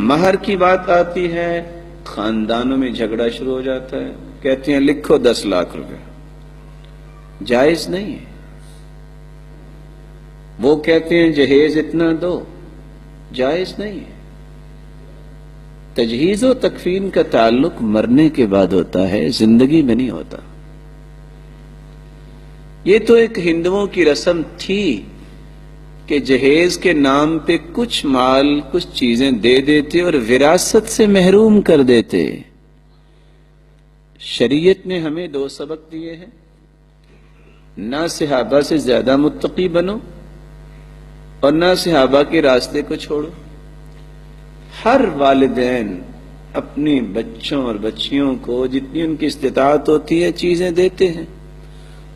مہر کی بات آتی ہے، خاندانوں میں جھگڑا شروع ہو جاتا ہے، کہتے ہیں لکھو 10 لاکھ روپے، جائز نہیں ہے۔ وہ کہتے ہیں جہیز اتنا دو، جائز نہیں ہے۔ تجہیز و تکفین کا تعلق مرنے کے بعد ہوتا ہے، زندگی میں نہیں ہوتا۔ یہ تو ایک ہندوؤں کی رسم تھی کہ جہیز کے نام پہ کچھ مال، کچھ چیزیں دے دیتے اور وراثت سے محروم کر دیتے۔ شریعت نے ہمیں 2 سبق دیے ہیں، نہ صحابہ سے زیادہ متقی بنو اور نہ صحابہ کے راستے کو چھوڑو۔ ہر والدین اپنے بچوں اور بچیوں کو جتنی ان کی استطاعت ہوتی ہے چیزیں دیتے ہیں،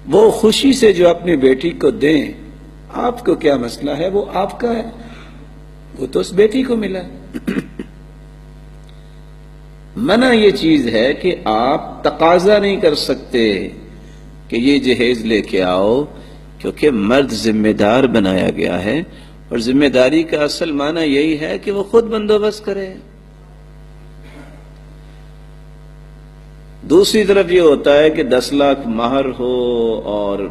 وہ خوشی سے جو اپنی بیٹی کو دیں۔ آپ کو کیا مسئلہ ہے، وہ آپ کا ہے، وہ تو اس بیٹی کو ملا ہے۔ منع یہ چیز ہے کہ آپ تقاضا نہیں کر سکتے کہ یہ جہیز لے کے آؤ، کیونکہ مرد ذمہ دار بنایا گیا ہے، اور ذمہ داری کا اصل معنی یہی ہے کہ وہ خود بندوبست کرے۔ دوسری طرف یہ ہوتا ہے کہ 10 لاکھ مہر ہو اور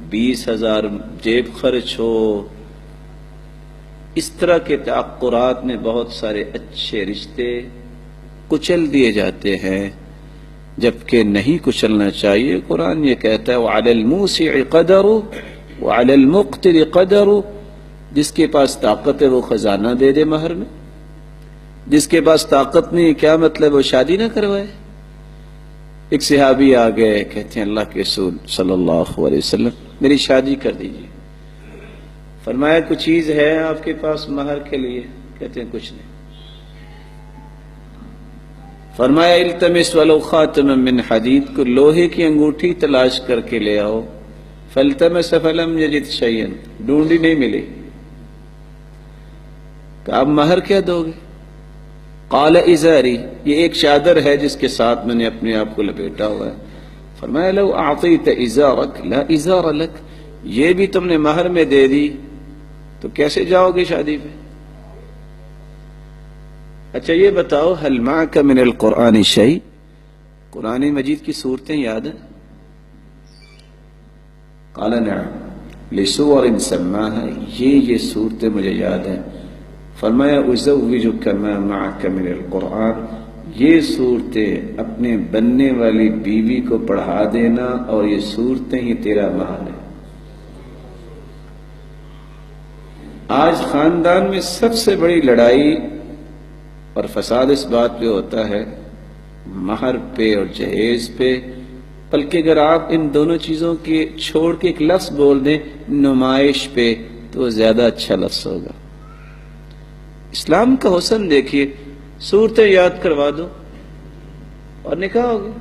20,000 جیب خرچ ہو، اس طرح کے تعقرات میں بہت سارے اچھے رشتے کچل دیے جاتے ہیں، جبکہ نہیں کچلنا چاہیے۔ قرآن یہ کہتا ہے وَعَلَى الْمُوسِعِ قَدَرُ وَعَلَى الْمُقْتِرِ قَدَرُ، جس کے پاس طاقت ہے وہ خزانہ دے دے مہر میں، جس کے پاس طاقت نہیں، کیا مطلب وہ شادی نہ کروائے۔ ایک صحابی آ گئے، کہتے ہیں اللہ کے رسول صلی اللہ علیہ وسلم میری شادی کر دیجیے۔ فرمایا کوئی چیز ہے آپ کے پاس مہر کے لیے؟ کہتے ہیں کچھ نہیں۔ فرمایا التمس ولو خاتما من حدید، کو لوہے کی انگوٹھی تلاش کر کے لے آؤ۔ فالتمس فلم یجد شیئا، ڈھونڈی نہیں ملی۔ کہ آپ مہر کیا دو گے؟ قال ازاری، یہ ایک چادر ہے جس کے ساتھ میں نے اپنے آپ کو لپیٹا ہوا ہے۔ فرمایا لو اعطیت ازارک لا ازار لک، یہ بھی تم نے مہر میں دے دی تو کیسے جاؤ گے شادی پہ؟ اچھا یہ بتاؤ هل معك من القرآن شيء، قرآن مجید کی صورتیں یاد ہیں؟ قال نعم لسور سماها، یہ صورتیں مجھے یاد ہیں۔ فرمایا ازوجک ما معك من القرآن، یہ صورتیں اپنے بننے والی بیوی کو پڑھا دینا، اور یہ صورتیں ہی تیرا مہر ہے۔ آج خاندان میں سب سے بڑی لڑائی اور فساد اس بات پہ ہوتا ہے، مہر پہ اور جہیز پہ، بلکہ اگر آپ ان دونوں چیزوں کے چھوڑ کے ایک لفظ بول دیں نمائش پہ، تو وہ زیادہ اچھا لفظ ہوگا۔ اسلام کا حسن دیکھیے، صورتیں یاد کروا دو اور نکاح ہو گیا۔